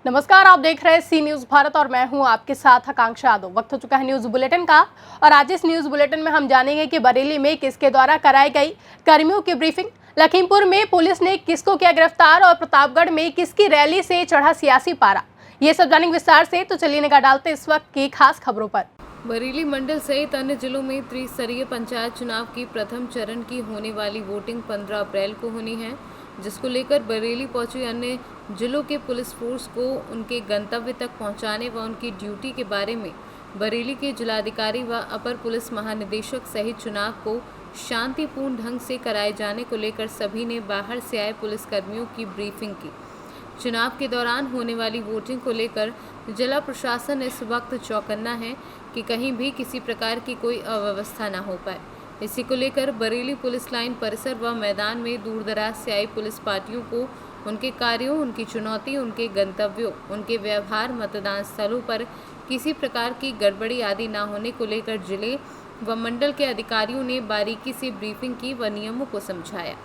नमस्कार, आप देख रहे हैं सी न्यूज भारत और मैं हूं आपके साथ आकांक्षा यादव। वक्त हो चुका है न्यूज बुलेटिन का और आज इस न्यूज बुलेटिन में हम जानेंगे कि बरेली में किसके द्वारा कराई गई कर्मियों की ब्रीफिंग, लखीमपुर में पुलिस ने किसको किया गिरफ्तार और प्रतापगढ़ में किसकी रैली से चढ़ा सियासी पारा। ये सब जानेंगे विस्तार से, तो चलिए निगाह डालते इस वक्त की खास खबरों पर। बरेली मंडल सहित अन्य जिलों में त्रिस्तरीय पंचायत चुनाव की प्रथम चरण की होने वाली वोटिंग 15 अप्रैल को होनी है, जिसको लेकर बरेली पहुंची अन्य जिलों के पुलिस फोर्स को उनके गंतव्य तक पहुंचाने व उनकी ड्यूटी के बारे में बरेली के जिलाधिकारी व अपर पुलिस महानिदेशक सहित चुनाव को शांतिपूर्ण ढंग से कराए जाने को लेकर सभी ने बाहर से आए पुलिसकर्मियों की ब्रीफिंग की। चुनाव के दौरान होने वाली वोटिंग को लेकर जिला प्रशासन इस वक्त चौकन्ना है कि कहीं भी किसी प्रकार की कोई अव्यवस्था न हो पाए। इसी को लेकर बरेली पुलिस लाइन परिसर व मैदान में दूर दराज से आई पुलिस पार्टियों को उनके कार्यों, उनकी चुनौती, उनके गंतव्यों, उनके व्यवहार, मतदान स्थलों पर किसी प्रकार की गड़बड़ी आदि न होने को लेकर जिले व मंडल के अधिकारियों ने बारीकी से ब्रीफिंग की व नियमों को समझाया।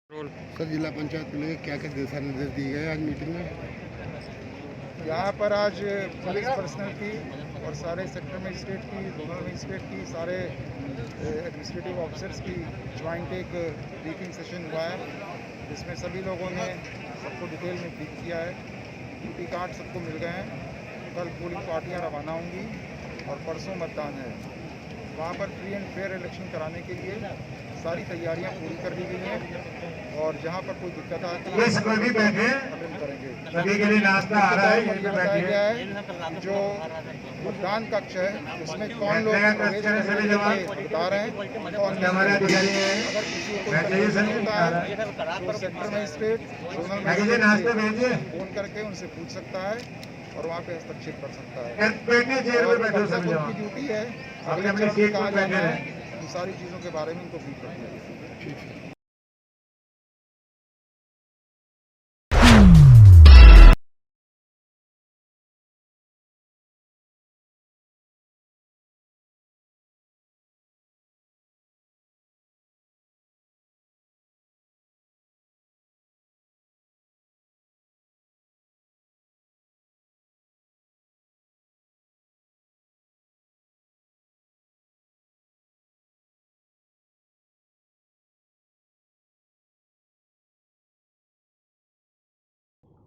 सर, जिला पंचायत को लेकर क्या क्या दिशा निर्देश दिए गए आज मीटिंग में? यहाँ पर आज पुलिस पर्सनल की और सारे सेक्टर मजिस्ट्रेट की, जोनल मजिस्ट्रेट की, सारे एडमिनिस्ट्रेटिव ऑफिसर्स की ज्वाइंट एक ब्रीफिंग सेशन हुआ है, जिसमें सभी लोगों ने सबको डिटेल में ब्रीफ किया है। ड्यूटी कार्ड सबको मिल गए हैं। कल पोलिंग पार्टियाँ रवाना होंगी और परसों मतदान है। वहाँ पर फ्री एंड फेयर इलेक्शन कराने के लिए सारी तैयारियां पूरी कर दी गई हैं और जहाँ पर कोई दिक्कत आती है सभी बैठे खत्म करेंगे। सभी के लिए नाश्ता आ रहा है। ये बताया गया है जो मतदान कक्ष है उसमें कौन लोग प्रवेश करने के लिए बता रहे हैं, कौन हमारे अधिकारी हैं। अगर किसी को कोई कंफ्यूजन होता है तो sector magistrate, zonal magistrate phone करके उनसे पूछ सकता है और वहाँ पे हस्तक्षेप कर सकता है। उनकी ड्यूटी है अगले चरण में कहाँ जाना है, इन सारी चीज़ों के बारे में उनको ब्रीफ कर दिया गया।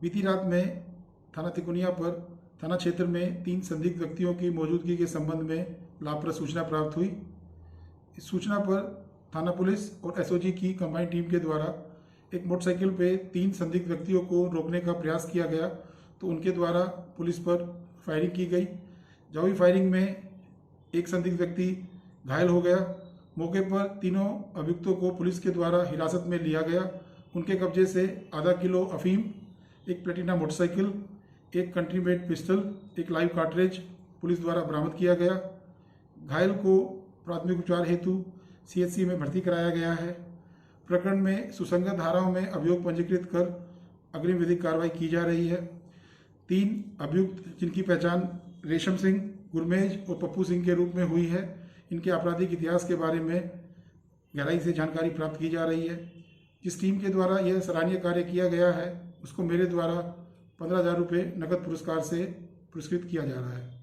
बीती रात में थाना तिकोनिया पर थाना क्षेत्र में 3 संदिग्ध व्यक्तियों की मौजूदगी के संबंध में लाभप्रद सूचना प्राप्त हुई। इस सूचना पर थाना पुलिस और एसओजी की कंबाइंड टीम के द्वारा एक मोटरसाइकिल पे 3 संदिग्ध व्यक्तियों को रोकने का प्रयास किया गया, तो उनके द्वारा पुलिस पर फायरिंग की गई। जवाबी फायरिंग में एक संदिग्ध व्यक्ति घायल हो गया मौके पर तीनों अभियुक्तों को पुलिस के द्वारा हिरासत में लिया गया। उनके कब्जे से आधा किलो अफीम, एक प्लेटिना मोटरसाइकिल, एक कंट्री मेड पिस्टल, एक लाइव कार्ट्रिज पुलिस द्वारा बरामद किया गया। घायल को प्राथमिक उपचार हेतु सीएचसी में भर्ती कराया गया है। प्रकरण में सुसंगत धाराओं में अभियोग पंजीकृत कर अग्रिम विधिक कार्रवाई की जा रही है। 3 अभियुक्त जिनकी पहचान रेशम सिंह, गुरमेज और पप्पू सिंह के रूप में हुई है, इनके आपराधिक इतिहास के बारे में गहराई से जानकारी प्राप्त की जा रही है। जिस टीम के द्वारा यह सराहनीय कार्य किया गया है उसको मेरे द्वारा 15,000 रुपये नकद पुरस्कार से पुरस्कृत किया जा रहा है।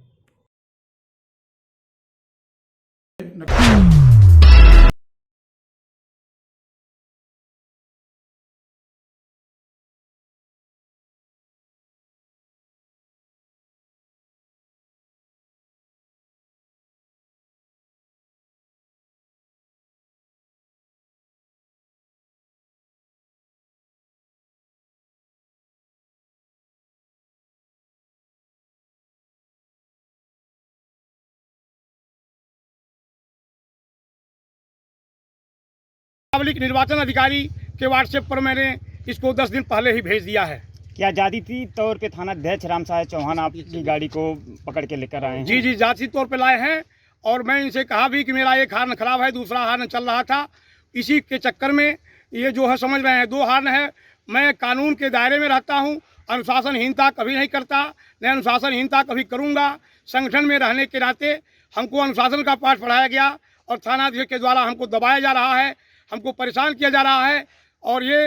पब्लिक निर्वाचन अधिकारी के व्हाट्सएप पर मैंने इसको 10 दिन पहले ही भेज दिया है। क्या जाति तौर पे थाना अध्यक्ष रामसाय चौहान आपकी गाड़ी को पकड़ के लेकर आए हैं? जी जाति तौर पे लाए हैं और मैं इनसे कहा भी कि मेरा एक हार्न खराब है, दूसरा हार्न चल रहा था। इसी के चक्कर में ये जो है समझ रहे हैं 2 हार्न है। मैं कानून के दायरे में रहता हूँ, अनुशासनहीनता कभी नहीं करता, न अनुशासनहीनता कभी करूँगा। संगठन में रहने के नाते हमको अनुशासन का पाठ पढ़ाया गया और थानाध्यक्ष के द्वारा हमको दबाया जा रहा है, हमको परेशान किया जा रहा है और ये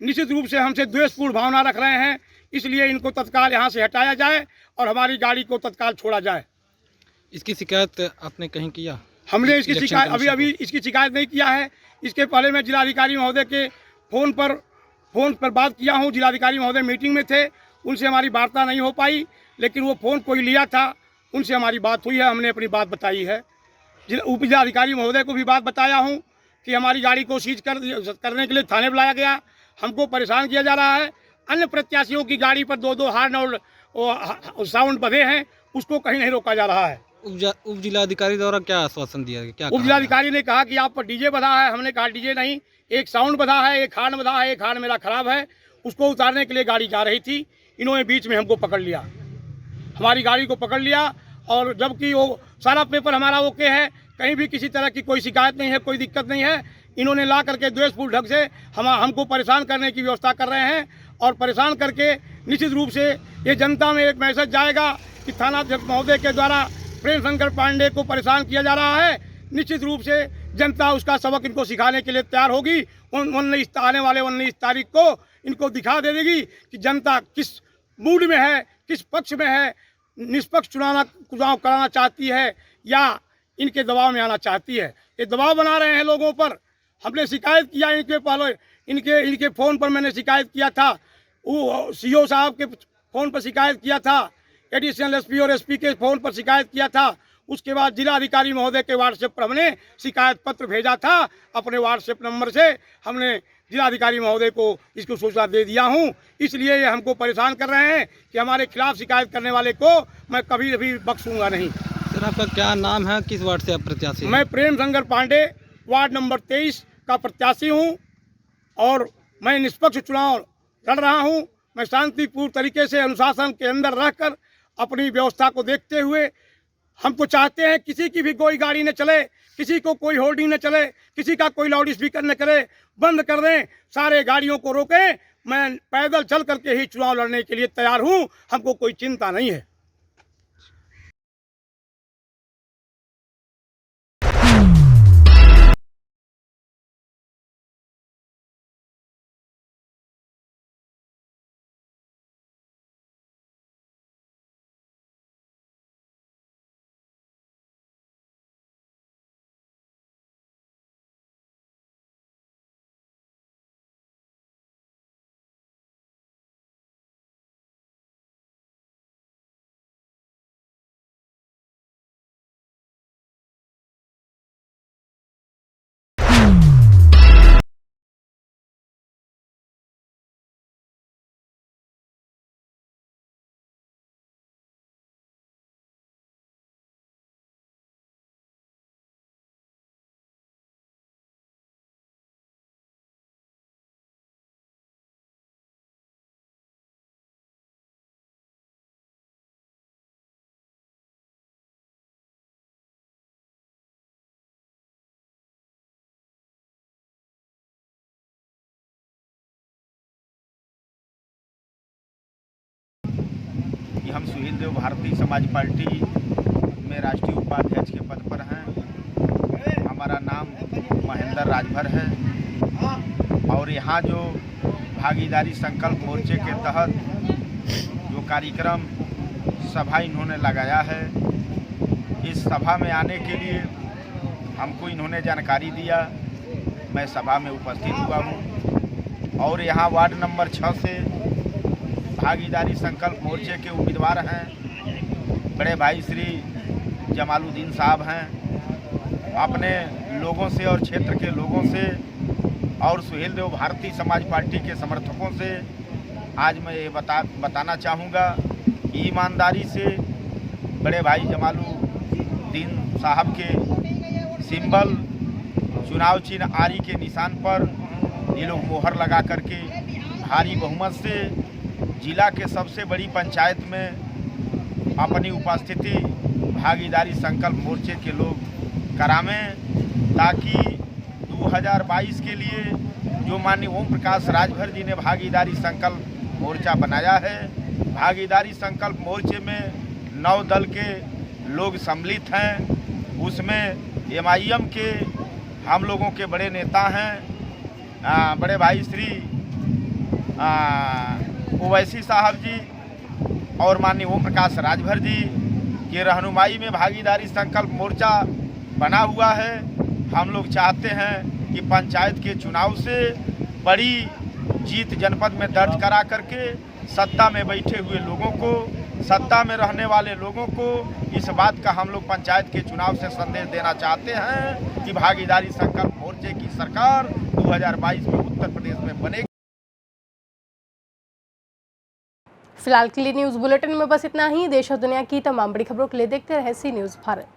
निश्चित रूप से हमसे द्वेषपूर्ण भावना रख रहे हैं। इसलिए इनको तत्काल यहाँ से हटाया जाए और हमारी गाड़ी को तत्काल छोड़ा जाए। इसकी शिकायत आपने कहीं किया? हमने इसकी शिकायत अभी इसकी शिकायत नहीं किया है। इसके पहले मैं जिलाधिकारी महोदय के फ़ोन पर बात किया हूँ। जिलाधिकारी महोदय मीटिंग में थे, उनसे हमारी वार्ता नहीं हो पाई, लेकिन वो फ़ोन कोई लिया था, उनसे हमारी बात हुई है, हमने अपनी बात बताई है। उप जिलाधिकारी महोदय को भी बात बताया हूँ कि हमारी गाड़ी को सीज करने के लिए थाने बुलाया गया, हमको परेशान किया जा रहा है। अन्य प्रत्याशियों की गाड़ी पर 2-2 हार्न और साउंड बधे हैं, उसको कहीं नहीं रोका जा रहा है। उप जिलाधिकारी द्वारा क्या आश्वासन दिया गया? क्या उप जिलाधिकारी ने कहा कि आप पर डीजे बधा है। हमने कहा डीजे नहीं, एक साउंड बधा है, एक हार्न बधा है, एक हार्न मेरा खराब है, उसको उतारने के लिए गाड़ी जा रही थी। इन्होंने बीच में हमको पकड़ लिया, हमारी गाड़ी को पकड़ लिया और जबकि वो सारा पेपर हमारा ओके है, कहीं भी किसी तरह की कोई शिकायत नहीं है, कोई दिक्कत नहीं है। इन्होंने ला करके द्वेषपूर्ण ढंग से हमको परेशान करने की व्यवस्था कर रहे हैं और परेशान करके निश्चित रूप से ये जनता में एक मैसेज जाएगा कि थानाध्यक्ष महोदय के द्वारा प्रेम शंकर पांडे को परेशान किया जा रहा है। निश्चित रूप से जनता उसका सबक इनको सिखाने के लिए तैयार होगी। आने वाले 19 तारीख को इनको दिखा दे देगी कि जनता किस मूड में है, किस पक्ष में है, निष्पक्ष चुनाव कराना चाहती है या इनके दबाव में आना चाहती है। ये दबाव बना रहे हैं लोगों पर। हमने शिकायत किया इनके पहले, इनके फ़ोन पर मैंने शिकायत किया था, वो सीओ साहब के फ़ोन पर शिकायत किया था, एडिशनल एसपी और एसपी के फ़ोन पर शिकायत किया था। उसके बाद जिलाधिकारी महोदय के व्हाट्सएप पर हमने शिकायत पत्र भेजा था। अपने व्हाट्सएप नंबर से हमने जिलाधिकारी महोदय को इसको सूचना दे दिया हूँ। इसलिए ये हमको परेशान कर रहे हैं कि हमारे खिलाफ शिकायत करने वाले को मैं कभी भी बख्शूंगा नहीं। सर आपका क्या नाम है, किस वार्ड से आप प्रत्याशी हैं? मैं प्रेम शंकर पांडे वार्ड नंबर 23 का प्रत्याशी हूँ और मैं निष्पक्ष चुनाव लड़ रहा हूँ। मैं शांतिपूर्ण तरीके से अनुशासन के अंदर रहकर अपनी व्यवस्था को देखते हुए हमको चाहते हैं किसी की भी कोई गाड़ी न चले, किसी को कोई होर्डिंग न चले, किसी का कोई लाउड स्पीकर न करे, बंद कर दें, सारे गाड़ियों को रोकें। मैं पैदल चल करके ही चुनाव लड़ने के लिए तैयार हूँ, हमको कोई चिंता नहीं है। सुहेल देव भारतीय समाज पार्टी में राष्ट्रीय उपाध्यक्ष के पद पर हैं। हमारा नाम महेंद्र राजभर है और यहाँ जो भागीदारी संकल्प मोर्चे के तहत जो कार्यक्रम सभा इन्होंने लगाया है, इस सभा में आने के लिए हमको इन्होंने जानकारी दिया। मैं सभा में उपस्थित हुआ हूँ और यहाँ वार्ड नंबर 6 से भागीदारी संकल्प मोर्चे के उम्मीदवार हैं बड़े भाई श्री जमालुद्दीन साहब हैं। अपने लोगों से और क्षेत्र के लोगों से और सुहेल देव भारतीय समाज पार्टी के समर्थकों से आज मैं ये बताना चाहूँगा कि ईमानदारी से बड़े भाई जमालुद्दीन साहब के सिंबल चुनाव चिन्ह आरी के निशान पर ये लोग मोहर लगा करके भारी बहुमत से जिला के सबसे बड़ी पंचायत में अपनी उपस्थिति भागीदारी संकल्प मोर्चे के लोग करावें, ताकि 2022 के लिए जो माननीय ओम प्रकाश राजभर जी ने भागीदारी संकल्प मोर्चा बनाया है, भागीदारी संकल्प मोर्चे में 9 दल के लोग सम्मिलित हैं। उसमें MIM के हम लोगों के बड़े नेता हैं बड़े भाई श्री ओवैसी साहब जी और माननीय ओम प्रकाश राजभर जी की रहनुमाई में भागीदारी संकल्प मोर्चा बना हुआ है। हम लोग चाहते हैं कि पंचायत के चुनाव से बड़ी जीत जनपद में दर्ज करा करके सत्ता में बैठे हुए लोगों को, सत्ता में रहने वाले लोगों को इस बात का हम लोग पंचायत के चुनाव से संदेश देना चाहते हैं कि भागीदारी संकल्प मोर्चे की सरकार 2022 में उत्तर प्रदेश में बनेगी। फिलहाल के लिए न्यूज़ बुलेटिन में बस इतना ही। देश और दुनिया की तमाम बड़ी खबरों के लिए देखते रहे सी न्यूज़ भारत।